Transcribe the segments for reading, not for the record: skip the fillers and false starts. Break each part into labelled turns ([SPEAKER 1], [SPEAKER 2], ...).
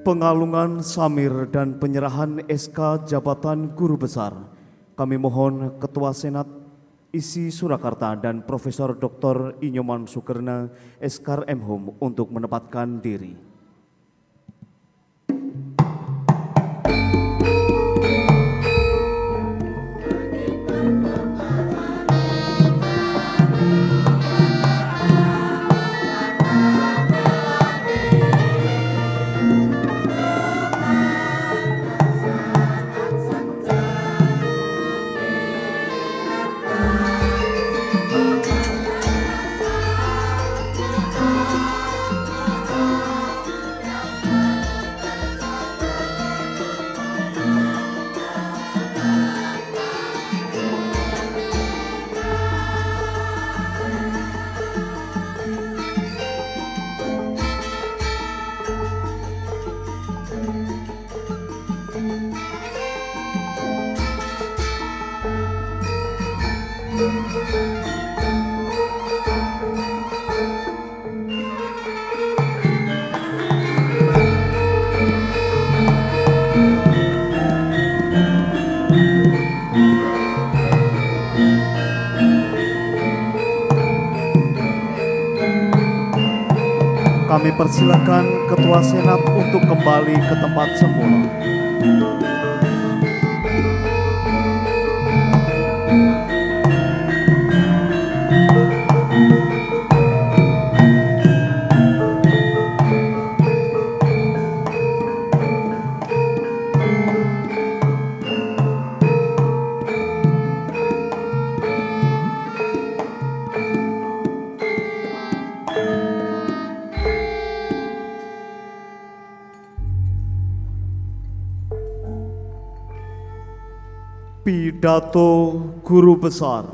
[SPEAKER 1] pengalungan samir dan penyerahan SK Jabatan Guru Besar, kami mohon Ketua Senat ISI Surakarta dan Profesor Dr. Inyoman Sukerna Eskar Mhum untuk menempatkan diri. Kami persilakan Ketua Senat untuk kembali ke tempat semula. Pidato Guru Besar.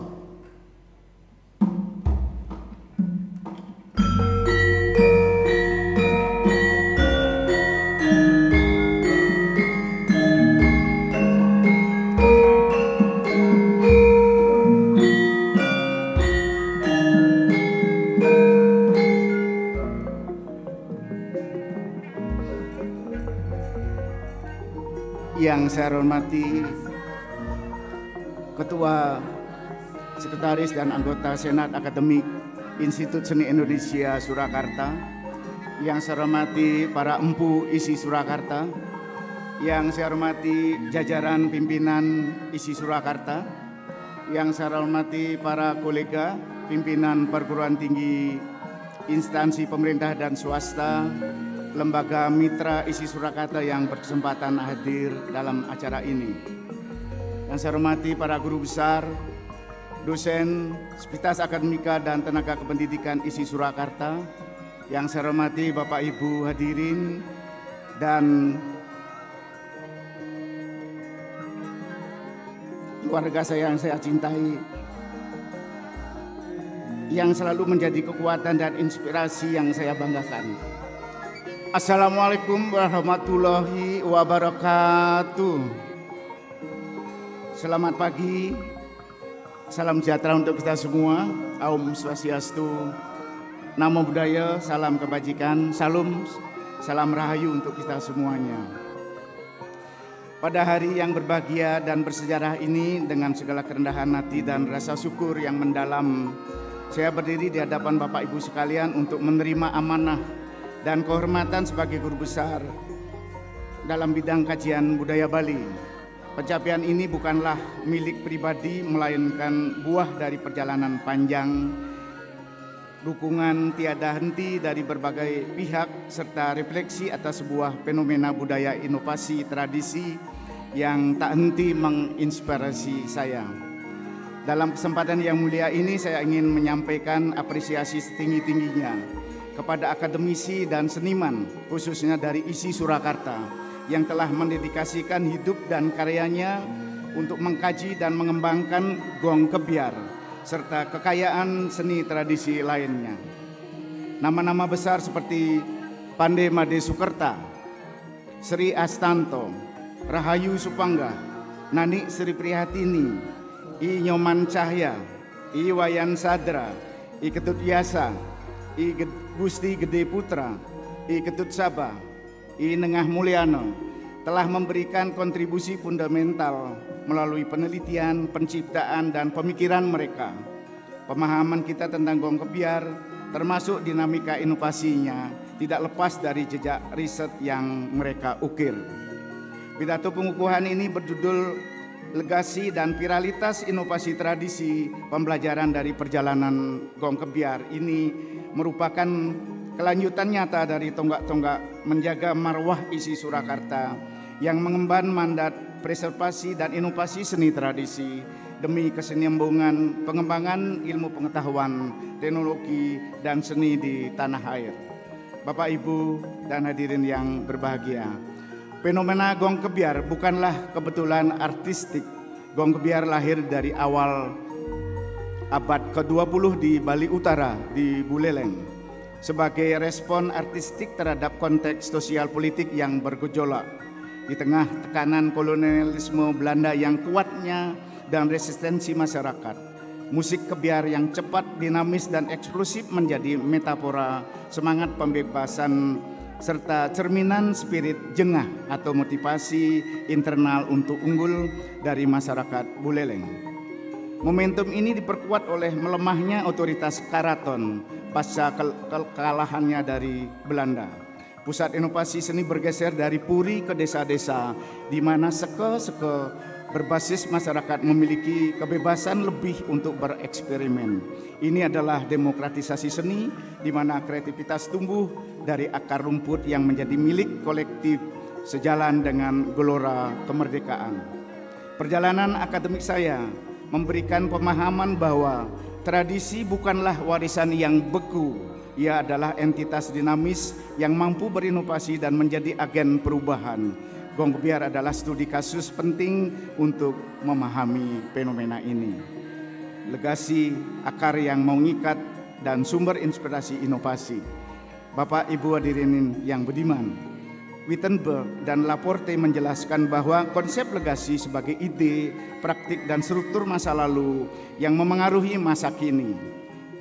[SPEAKER 2] Yang saya hormati Ketua, Sekretaris dan anggota Senat Akademik Institut Seni Indonesia Surakarta, yang saya hormati para empu ISI Surakarta, yang saya hormati jajaran pimpinan ISI Surakarta, yang saya hormati para kolega pimpinan perguruan tinggi, instansi pemerintah dan swasta, lembaga mitra ISI Surakarta yang berkesempatan hadir dalam acara ini. Yang saya hormati para guru besar, dosen, Sivitas Akademika dan tenaga kependidikan ISI Surakarta. Yang saya hormati Bapak Ibu hadirin dan keluarga saya yang saya cintai, yang selalu menjadi kekuatan dan inspirasi yang saya banggakan. Assalamualaikum warahmatullahi wabarakatuh. Selamat pagi, salam sejahtera untuk kita semua. Aum Swastiastu, Namo Buddhaya, salam kebajikan, salam rahayu untuk kita semuanya. Pada hari yang berbahagia dan bersejarah ini, dengan segala kerendahan hati dan rasa syukur yang mendalam, saya berdiri di hadapan Bapak Ibu sekalian untuk menerima amanah dan kehormatan sebagai guru besar dalam bidang kajian budaya Bali. Pencapaian ini bukanlah milik pribadi, melainkan buah dari perjalanan panjang, dukungan tiada henti dari berbagai pihak, serta refleksi atas sebuah fenomena budaya inovasi tradisi yang tak henti menginspirasi saya. Dalam kesempatan yang mulia ini, saya ingin menyampaikan apresiasi setinggi-tingginya kepada akademisi dan seniman, khususnya dari ISI Surakarta, yang telah mendedikasikan hidup dan karyanya untuk mengkaji dan mengembangkan gong kebiar serta kekayaan seni tradisi lainnya. Nama-nama besar seperti Pande Made Sukerta, Sri Astanto, Rahayu Supangga, Nani Sri Prihatini, I Nyoman Cahya, I Wayan Sadra, I Ketut Yasa, I Gusti Gede Putra, I Ketut Sabah, I Nengah Mulyana telah memberikan kontribusi fundamental melalui penelitian, penciptaan, dan pemikiran mereka. Pemahaman kita tentang Gong Kebiar termasuk dinamika inovasinya tidak lepas dari jejak riset yang mereka ukir. Pidato pengukuhan ini berjudul Legasi dan Viralitas Inovasi Tradisi Pembelajaran dari Perjalanan Gong Kebiar. Ini merupakan kelanjutan nyata dari tonggak-tonggak menjaga marwah isi Surakarta yang mengemban mandat preservasi dan inovasi seni tradisi demi kesinambungan pengembangan ilmu pengetahuan, teknologi, dan seni di tanah air. Bapak, Ibu, dan hadirin yang berbahagia, fenomena Gong Kebiar bukanlah kebetulan artistik. Gong Kebiar lahir dari awal abad ke-20 di Bali Utara, di Buleleng, sebagai respon artistik terhadap konteks sosial politik yang bergejolak. Di tengah tekanan kolonialisme Belanda yang kuatnya dan resistensi masyarakat, musik kebiar yang cepat, dinamis, dan eksplosif menjadi metafora semangat pembebasan serta cerminan spirit jengah atau motivasi internal untuk unggul dari masyarakat Buleleng. Momentum ini diperkuat oleh melemahnya otoritas karaton pasca kekalahannya dari Belanda. Pusat inovasi seni bergeser dari puri ke desa-desa, di mana seke-seke berbasis masyarakat memiliki kebebasan lebih untuk bereksperimen. Ini adalah demokratisasi seni, di mana kreativitas tumbuh dari akar rumput yang menjadi milik kolektif sejalan dengan gelora kemerdekaan. Perjalanan akademik saya memberikan pemahaman bahwa tradisi bukanlah warisan yang beku. Ia adalah entitas dinamis yang mampu berinovasi dan menjadi agen perubahan. Gong Kebiar adalah studi kasus penting untuk memahami fenomena ini. Legasi, akar yang mengikat, dan sumber inspirasi inovasi. Bapak, Ibu, hadirin yang budiman, Wittenberg dan Laporte menjelaskan bahwa konsep legasi sebagai ide, praktik, dan struktur masa lalu yang memengaruhi masa kini.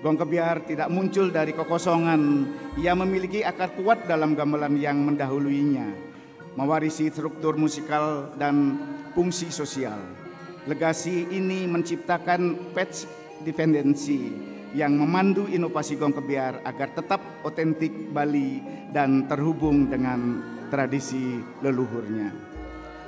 [SPEAKER 2] Gong Kebiar tidak muncul dari kekosongan, ia memiliki akar kuat dalam gamelan yang mendahuluinya, mewarisi struktur musikal dan fungsi sosial. Legasi ini menciptakan patch dependensi yang memandu inovasi Gong Kebiar agar tetap otentik Bali dan terhubung dengan tradisi leluhurnya.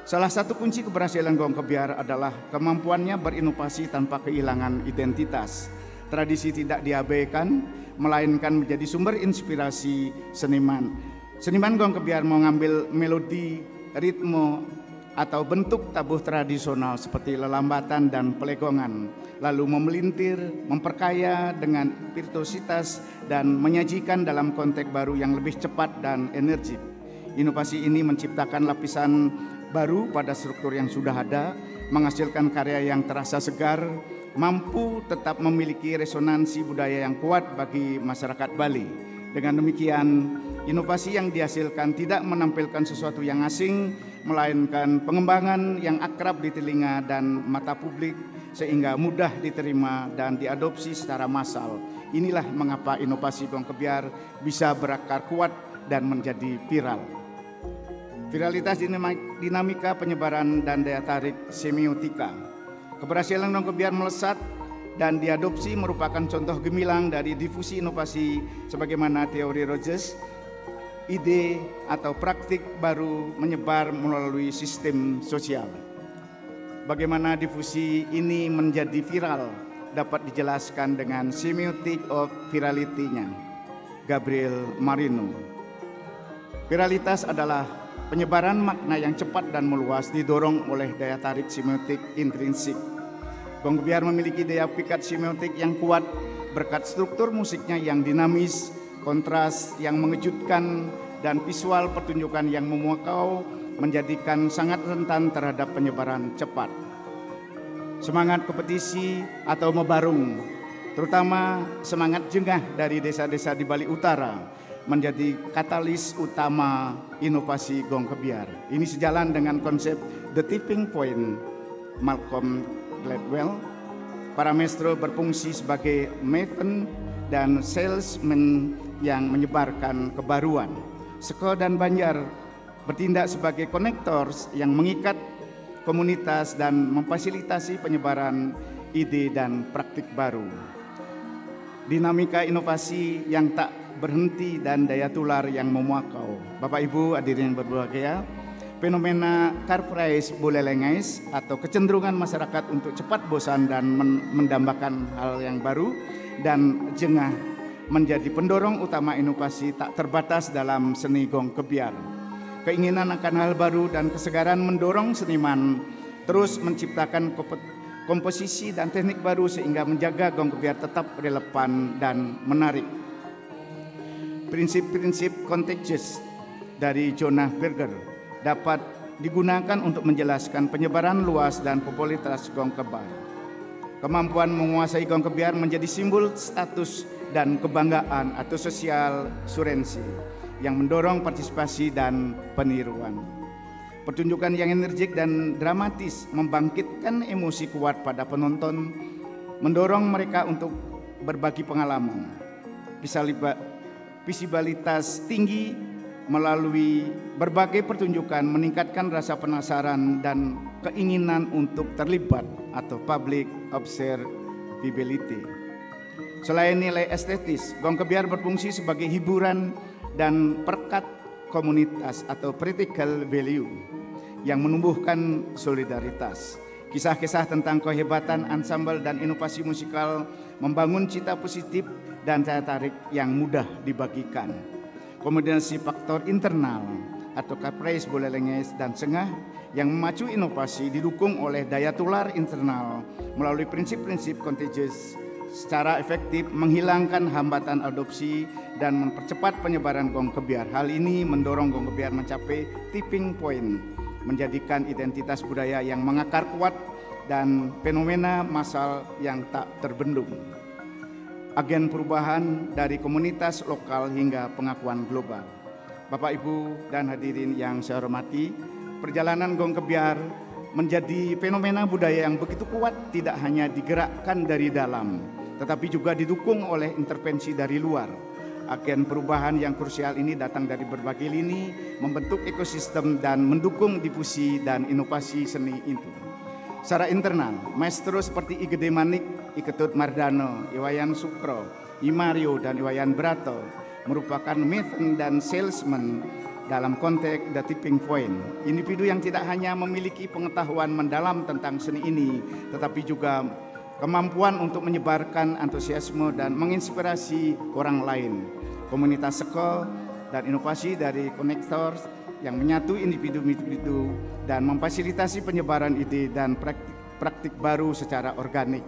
[SPEAKER 2] Salah satu kunci keberhasilan Gong Kebiar adalah kemampuannya berinovasi tanpa kehilangan identitas. Tradisi tidak diabaikan, melainkan menjadi sumber inspirasi seniman. Seniman Gong Kebiar mengambil melodi, ritme, atau bentuk tabuh tradisional seperti lelambatan dan pelegongan, lalu memelintir, memperkaya dengan virtuositas dan menyajikan dalam konteks baru yang lebih cepat dan energik. Inovasi ini menciptakan lapisan baru pada struktur yang sudah ada, menghasilkan karya yang terasa segar, mampu tetap memiliki resonansi budaya yang kuat bagi masyarakat Bali. Dengan demikian, inovasi yang dihasilkan tidak menampilkan sesuatu yang asing, melainkan pengembangan yang akrab di telinga dan mata publik sehingga mudah diterima dan diadopsi secara massal. Inilah mengapa inovasi Gong Kebiar bisa berakar kuat dan menjadi viral. Viralitas dinamika penyebaran dan daya tarik semiotika. Keberhasilan Gong Kebiar melesat dan diadopsi merupakan contoh gemilang dari difusi inovasi sebagaimana teori Rogers. Ide atau praktik baru menyebar melalui sistem sosial. Bagaimana difusi ini menjadi viral dapat dijelaskan dengan semiotic of virality-nya Gabriel Marino. Viralitas adalah penyebaran makna yang cepat dan meluas didorong oleh daya tarik semiotik intrinsik. Gong Kebiar memiliki daya pikat semiotik yang kuat berkat struktur musiknya yang dinamis, kontras yang mengejutkan, dan visual pertunjukan yang memukau menjadikan sangat rentan terhadap penyebaran cepat. Semangat kompetisi atau mebarung, terutama semangat jengah dari desa-desa di Bali Utara, menjadi katalis utama inovasi Gong Kebiar. Ini sejalan dengan konsep The Tipping Point Malcolm Gladwell. Para maestro berfungsi sebagai maven dan salesman yang menyebarkan kebaruan. Seko dan Banjar bertindak sebagai konektors yang mengikat komunitas dan memfasilitasi penyebaran ide dan praktik baru. Dinamika inovasi yang tak berhenti dan daya tular yang memuakau. Bapak Ibu hadirin yang berbahagia, fenomena car price bulelengais atau kecenderungan masyarakat untuk cepat bosan dan mendambakan hal yang baru dan jengah menjadi pendorong utama inovasi tak terbatas dalam seni gong kebiar. Keinginan akan hal baru dan kesegaran mendorong seniman terus menciptakan komposisi dan teknik baru sehingga menjaga gong kebiar tetap relevan dan menarik. Prinsip-prinsip contagious dari Jonah Berger dapat digunakan untuk menjelaskan penyebaran luas dan popularitas gong kebiar. Kemampuan menguasai gong kebiar menjadi simbol status dan kebanggaan atau sosial surensi yang mendorong partisipasi dan peniruan. Pertunjukan yang energik dan dramatis membangkitkan emosi kuat pada penonton, mendorong mereka untuk berbagi pengalaman. Visibilitas tinggi melalui berbagai pertunjukan meningkatkan rasa penasaran dan keinginan untuk terlibat atau public observability. Selain nilai estetis, gong kebiar berfungsi sebagai hiburan dan perekat komunitas atau practical value yang menumbuhkan solidaritas. Kisah-kisah tentang kehebatan ansambel dan inovasi musikal membangun cita positif dan daya tarik yang mudah dibagikan. Kombinasi faktor internal atau caprice bulelengais dan sengah yang memacu inovasi didukung oleh daya tular internal melalui prinsip-prinsip contagious secara efektif menghilangkan hambatan adopsi dan mempercepat penyebaran gong kebiar. Hal ini mendorong gong kebiar mencapai tipping point, menjadikan identitas budaya yang mengakar kuat dan fenomena massal yang tak terbendung. Agen perubahan dari komunitas lokal hingga pengakuan global. Bapak, Ibu, dan hadirin yang saya hormati, perjalanan gong kebiar menjadi fenomena budaya yang begitu kuat tidak hanya digerakkan dari dalam, tetapi juga didukung oleh intervensi dari luar. Agen perubahan yang krusial ini datang dari berbagai lini, membentuk ekosistem dan mendukung difusi dan inovasi seni itu. Secara internal, maestro seperti I Gede Manik, I Ketut Mardano, Iwayan Sukro, I Mario, dan Iwayan Brato merupakan maven dan salesman dalam konteks The Tipping Point. Individu yang tidak hanya memiliki pengetahuan mendalam tentang seni ini, tetapi juga kemampuan untuk menyebarkan antusiasme dan menginspirasi orang lain. Komunitas seko dan inovasi dari konektor yang menyatu individu-individu dan memfasilitasi penyebaran ide dan praktik baru secara organik.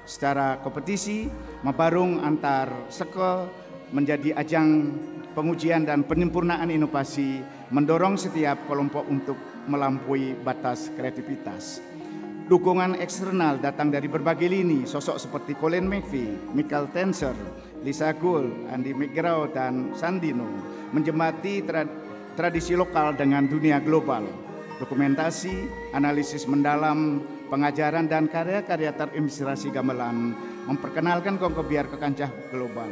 [SPEAKER 2] Secara kompetisi, Mabarung antar seko menjadi ajang pengujian dan penyempurnaan inovasi, mendorong setiap kelompok untuk melampaui batas kreativitas. Dukungan eksternal datang dari berbagai lini, sosok seperti Colin McVie, Michael Tenser, Lisa Gould, Andy McGraw, dan Sandino menjembati tradisi lokal dengan dunia global. Dokumentasi, analisis mendalam, pengajaran, dan karya-karya terinspirasi gamelan memperkenalkan gong kebiar ke kancah global.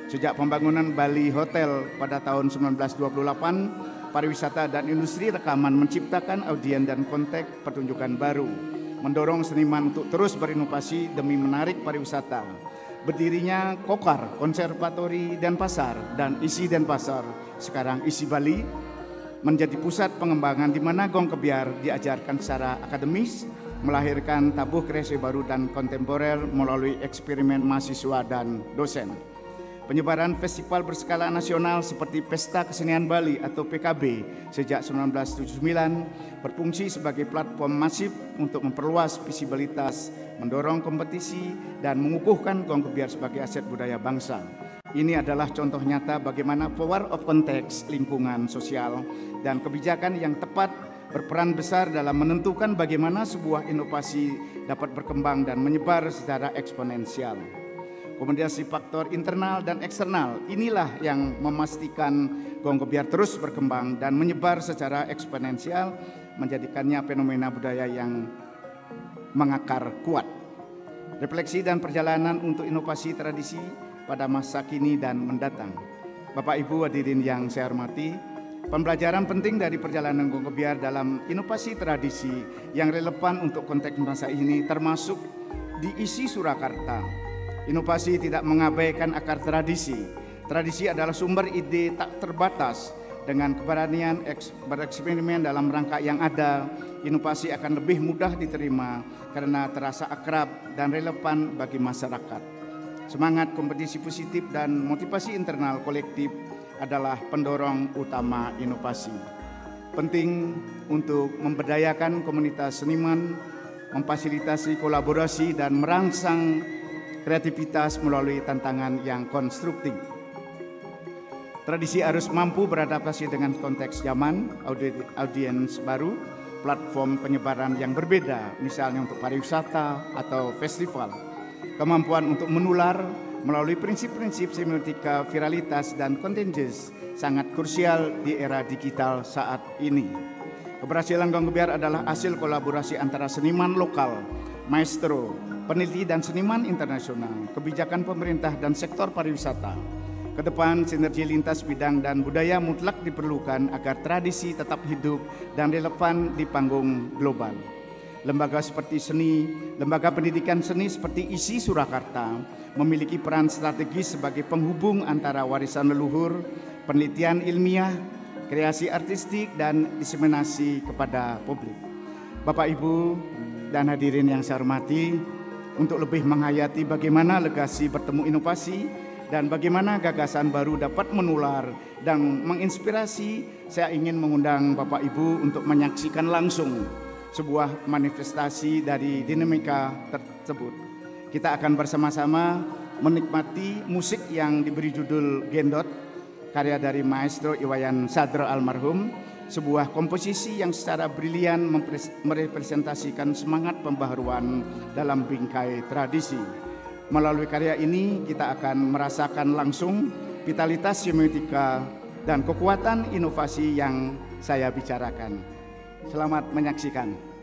[SPEAKER 2] Sejak pembangunan Bali Hotel pada tahun 1928, pariwisata dan industri rekaman menciptakan audiens dan konteks pertunjukan baru, mendorong seniman untuk terus berinovasi demi menarik pariwisata. Berdirinya Kokar, Konservatori Denpasar, dan Isi Denpasar, sekarang Isi Bali, menjadi pusat pengembangan di mana gong kebiar diajarkan secara akademis, melahirkan tabuh kreasi baru dan kontemporer melalui eksperimen mahasiswa dan dosen. Penyebaran festival berskala nasional seperti Pesta Kesenian Bali atau PKB sejak 1979 berfungsi sebagai platform masif untuk memperluas visibilitas, mendorong kompetisi, dan mengukuhkan gong kebiar sebagai aset budaya bangsa. Ini adalah contoh nyata bagaimana power of context, lingkungan sosial, dan kebijakan yang tepat berperan besar dalam menentukan bagaimana sebuah inovasi dapat berkembang dan menyebar secara eksponensial. Kombinasi faktor internal dan eksternal inilah yang memastikan gong kebiar terus berkembang dan menyebar secara eksponensial, menjadikannya fenomena budaya yang mengakar kuat. Refleksi dan perjalanan untuk inovasi tradisi pada masa kini dan mendatang. Bapak Ibu hadirin yang saya hormati, Pembelajaran penting dari perjalanan Gong Kebiar dalam inovasi tradisi yang relevan untuk konteks masa ini termasuk di isi Surakarta. Inovasi tidak mengabaikan akar tradisi. Tradisi adalah sumber ide tak terbatas. Dengan keberanian bereksperimen dalam rangka yang ada, inovasi akan lebih mudah diterima karena terasa akrab dan relevan bagi masyarakat. Semangat kompetisi positif dan motivasi internal kolektif adalah pendorong utama inovasi. Penting untuk memberdayakan komunitas seniman, memfasilitasi kolaborasi dan merangsang kreativitas melalui tantangan yang konstruktif. Tradisi harus mampu beradaptasi dengan konteks zaman, audiens baru, platform penyebaran yang berbeda, misalnya untuk pariwisata atau festival. Kemampuan untuk menular melalui prinsip-prinsip semiotika viralitas dan kontingens sangat krusial di era digital saat ini. Keberhasilan Gong Kebiar adalah hasil kolaborasi antara seniman lokal, maestro, peneliti dan seniman internasional, kebijakan pemerintah dan sektor pariwisata. Kedepan, sinergi lintas bidang dan budaya mutlak diperlukan agar tradisi tetap hidup dan relevan di panggung global. Lembaga seperti lembaga pendidikan seni seperti ISI Surakarta memiliki peran strategis sebagai penghubung antara warisan leluhur, penelitian ilmiah, kreasi artistik, dan diseminasi kepada publik. Bapak, Ibu, dan hadirin yang saya hormati, untuk lebih menghayati bagaimana legasi bertemu inovasi dan bagaimana gagasan baru dapat menular dan menginspirasi, saya ingin mengundang Bapak Ibu untuk menyaksikan langsung sebuah manifestasi dari dinamika tersebut. Kita akan bersama-sama menikmati musik yang diberi judul Gendot, karya dari Maestro Iwayan Sadra almarhum, sebuah komposisi yang secara brilian merepresentasikan semangat pembaharuan dalam bingkai tradisi. Melalui karya ini kita akan merasakan langsung vitalitas semiotika dan kekuatan inovasi yang saya bicarakan. Selamat menyaksikan.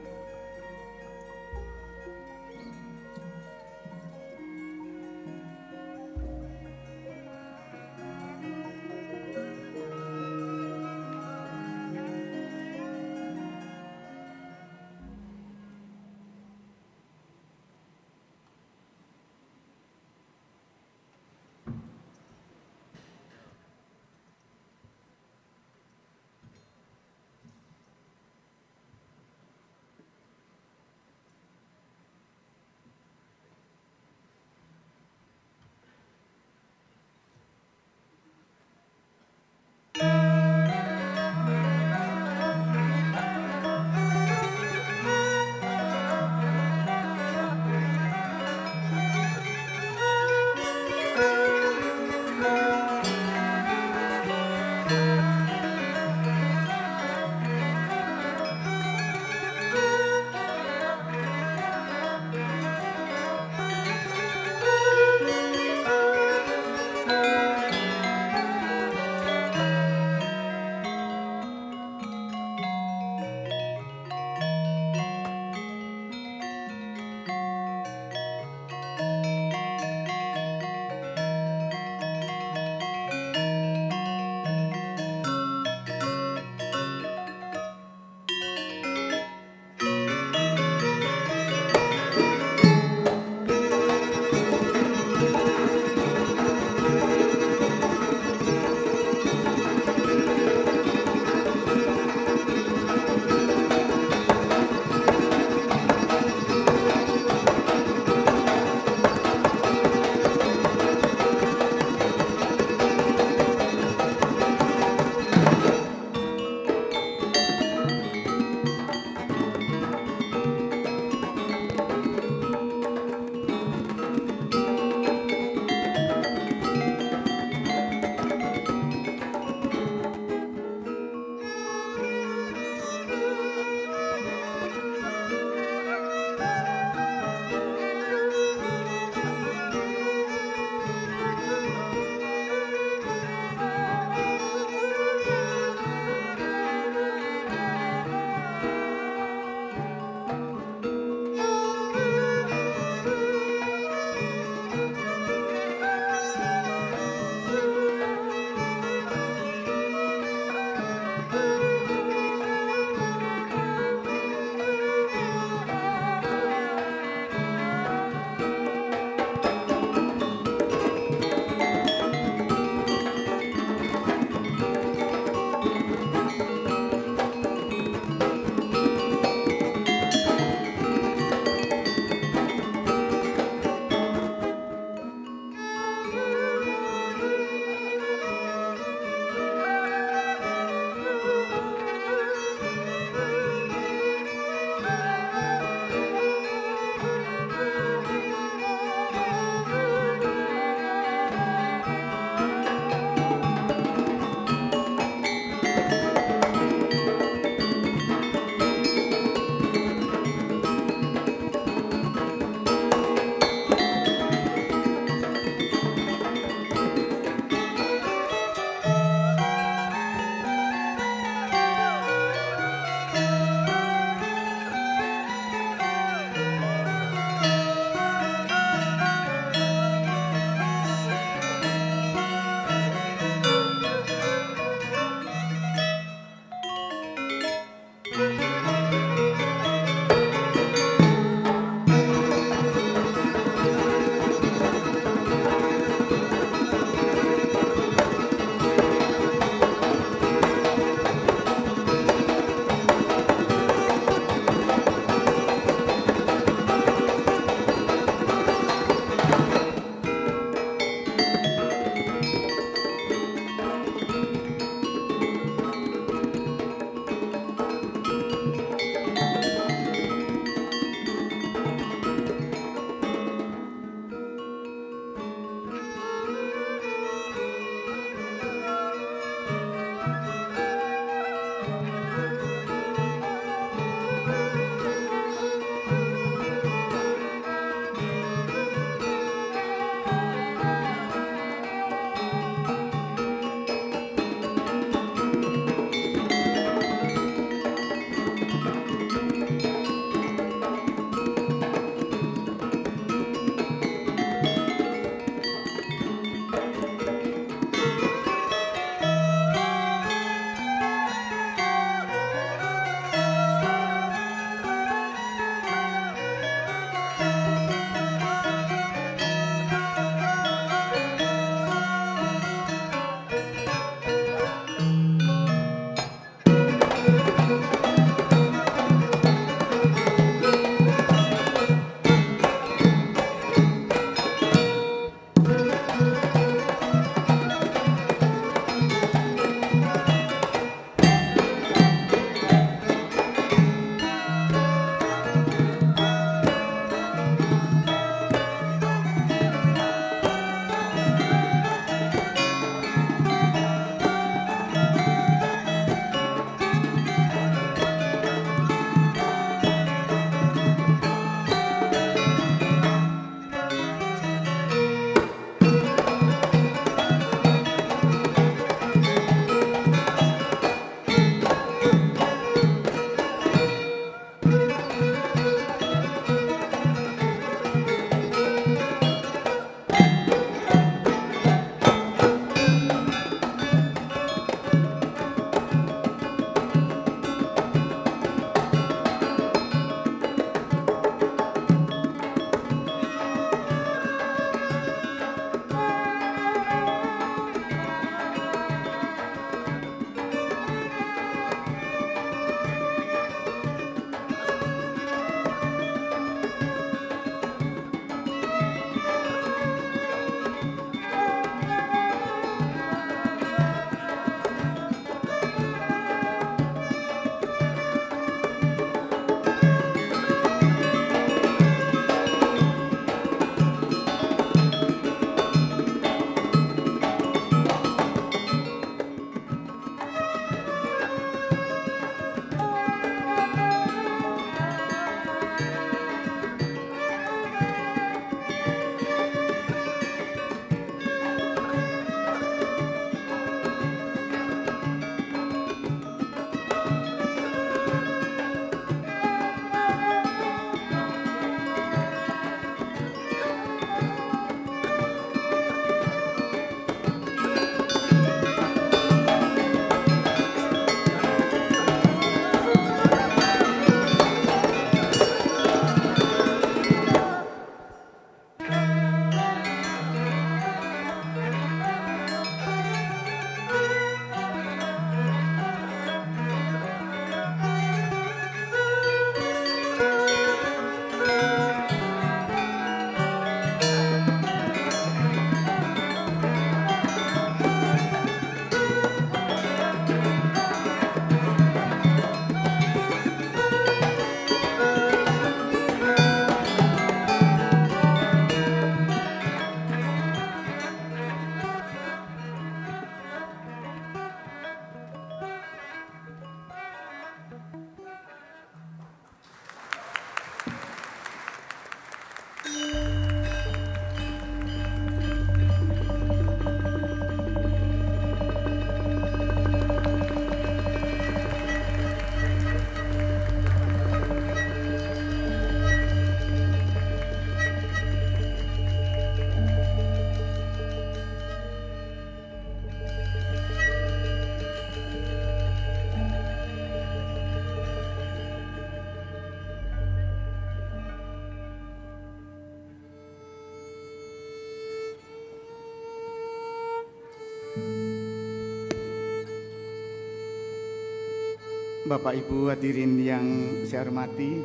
[SPEAKER 2] Bapak Ibu hadirin yang saya hormati,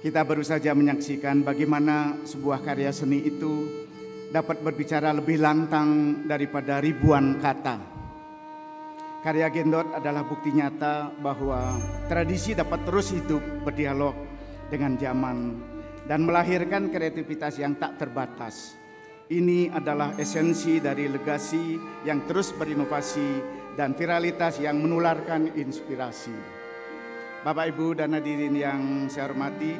[SPEAKER 2] kita baru saja menyaksikan bagaimana sebuah karya seni itu dapat berbicara lebih lantang daripada ribuan kata. Karya Gendot adalah bukti nyata bahwa tradisi dapat terus hidup berdialog dengan zaman dan melahirkan kreativitas yang tak terbatas. Ini adalah esensi dari legasi yang terus berinovasi dan viralitas yang menularkan inspirasi. Bapak, Ibu, dan hadirin yang saya hormati,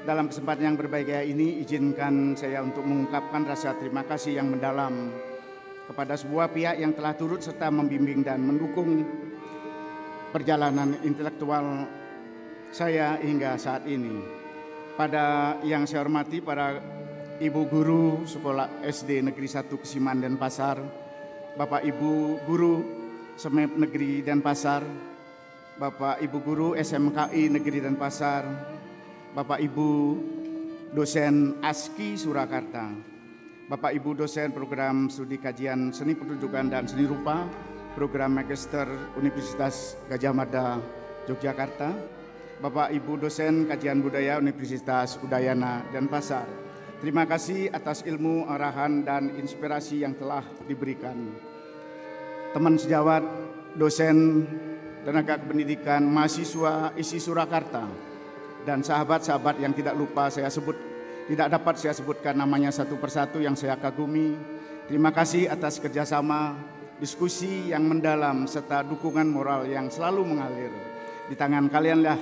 [SPEAKER 2] dalam kesempatan yang berbahagia ini izinkan saya untuk mengungkapkan rasa terima kasih yang mendalam kepada sebuah pihak yang telah turut serta membimbing dan mendukung perjalanan intelektual saya hingga saat ini. Pada yang saya hormati para Ibu Guru Sekolah SD Negeri 1 Kesiman Denpasar, Bapak Ibu Guru SMEP Negeri Denpasar, Bapak Ibu Guru SMKI Negeri Denpasar, Bapak Ibu dosen ASKI Surakarta, Bapak Ibu dosen program studi kajian seni pertunjukan dan seni rupa, program Magister Universitas Gadjah Mada Yogyakarta, Bapak Ibu dosen kajian budaya Universitas Udayana Denpasar. Terima kasih atas ilmu, arahan, dan inspirasi yang telah diberikan. Teman sejawat, dosen, tenaga kependidikan, mahasiswa ISI Surakarta, dan sahabat-sahabat yang tidak dapat saya sebutkan namanya satu persatu yang saya kagumi. Terima kasih atas kerjasama, diskusi yang mendalam, serta dukungan moral yang selalu mengalir. Di tangan kalianlah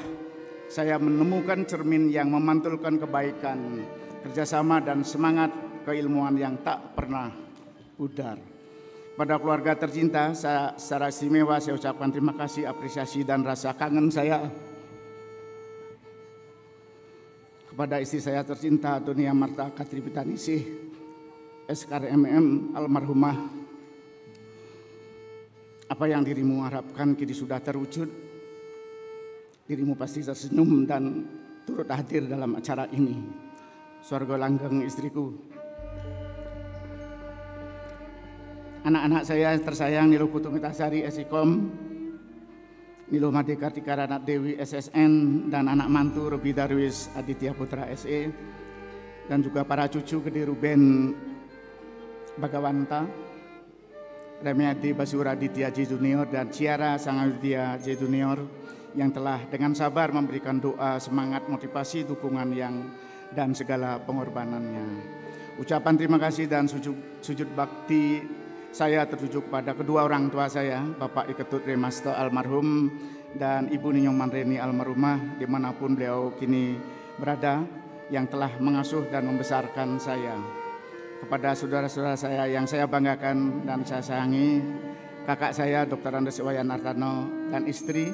[SPEAKER 2] saya menemukan cermin yang memantulkan kebaikan, kerjasama dan semangat keilmuan yang tak pernah pudar. Pada keluarga tercinta, secara istimewa saya ucapkan terima kasih, apresiasi, dan rasa kangen saya kepada istri saya tercinta, Dunia Marta Katripitanisih, SKRMM almarhumah. Apa yang dirimu harapkan kini sudah terwujud. Dirimu pasti tersenyum dan turut hadir dalam acara ini. Swarga langgeng istriku. Anak-anak saya tersayang, Niluh Putu Mitasari Esikom, Niluh Made Kartika Ranat Dewi SSN, dan anak mantu Robi Darwis Aditya Putra SE, dan juga para cucu Gede Ruben Bagawanta, Remiadi Basura Aditya J Junior, dan Ciara Sangayudya J Junior yang telah dengan sabar memberikan doa, semangat, motivasi, dukungan dan segala pengorbanannya. Ucapan terima kasih dan sujud bakti saya tertuju kepada kedua orang tua saya, Bapak Iketut Remasto almarhum dan Ibu Ninyoman Reni almarhumah, dimanapun beliau kini berada, yang telah mengasuh dan membesarkan saya. Kepada saudara-saudara saya yang saya banggakan dan saya sayangi, kakak saya Dr. Andes Wayan Artano dan istri,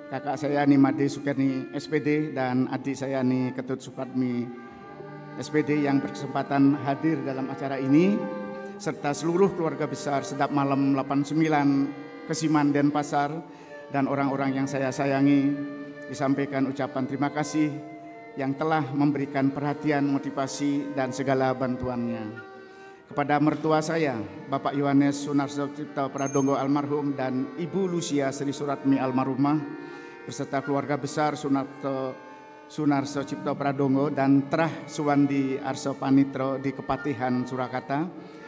[SPEAKER 2] kakak saya Nimade Sukerni SPD, dan adik saya Ni Ketut Supatmi SPD yang berkesempatan hadir dalam acara ini, serta seluruh keluarga besar Sedap Malam 89 Kesiman Denpasar dan orang-orang yang saya sayangi, disampaikan ucapan terima kasih yang telah memberikan perhatian, motivasi, dan segala bantuannya. Kepada mertua saya, Bapak Yohanes Sunarso Cipta Pradonggo almarhum dan Ibu Lucia Sri Suratmi almarhumah, beserta keluarga besar Sunarso Cipto Pradonggo dan Trah Suwandi Arso Panitro di Kepatihan Surakarta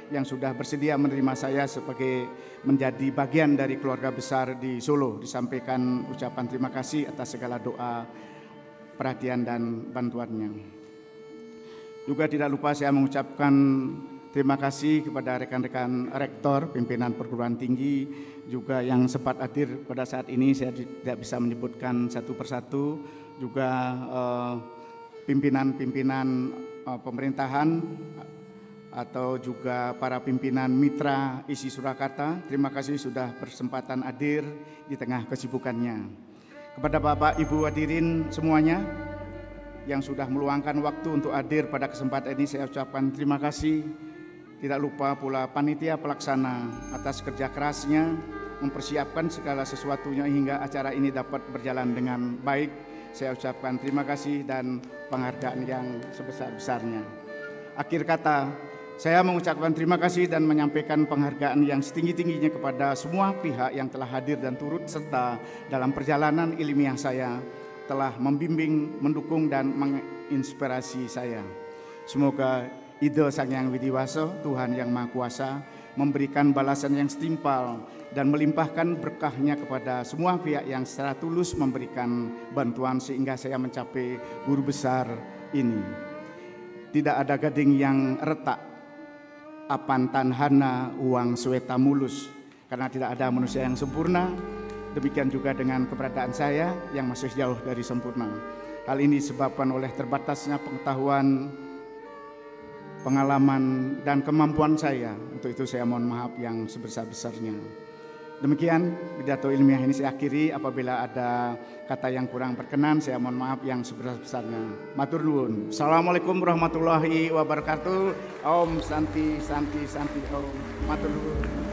[SPEAKER 2] yang sudah bersedia menerima saya sebagai menjadi bagian dari keluarga besar di Solo. Disampaikan ucapan terima kasih atas segala doa, perhatian, dan bantuannya. Juga tidak lupa saya mengucapkan terima kasih kepada rekan-rekan rektor, pimpinan perguruan tinggi, juga yang sempat hadir pada saat ini. Saya tidak bisa menyebutkan satu persatu, juga pimpinan-pimpinan pemerintahan atau juga para pimpinan mitra ISI Surakarta. Terima kasih sudah berkesempatan hadir di tengah kesibukannya. Kepada Bapak Ibu hadirin semuanya yang sudah meluangkan waktu untuk hadir pada kesempatan ini, saya ucapkan terima kasih. Tidak lupa pula panitia pelaksana atas kerja kerasnya mempersiapkan segala sesuatunya hingga acara ini dapat berjalan dengan baik. Saya ucapkan terima kasih dan penghargaan yang sebesar-besarnya. Akhir kata, Saya mengucapkan terima kasih dan menyampaikan penghargaan yang setinggi-tingginya kepada semua pihak yang telah hadir dan turut serta dalam perjalanan ilmiah saya, telah membimbing, mendukung, dan menginspirasi saya. Semoga ide Sang Hyang Widiwaso, Tuhan Yang Maha Kuasa, memberikan balasan yang setimpal dan melimpahkan berkahnya kepada semua pihak yang secara tulus memberikan bantuan sehingga saya mencapai guru besar ini. Tidak ada gading yang retak, apan tanhana uang sweta mulus, karena tidak ada manusia yang sempurna. Demikian juga dengan keberadaan saya yang masih jauh dari sempurna. Hal ini disebabkan oleh terbatasnya pengetahuan, pengalaman, dan kemampuan saya. Untuk itu saya mohon maaf yang sebesar-besarnya. Demikian pidato ilmiah ini saya akhiri. Apabila ada kata yang kurang berkenan, saya mohon maaf yang sebesar-besarnya. Matur nuwun. Assalamualaikum warahmatullahi wabarakatuh. Om Santi Santi Santi Om. Matur nuwun.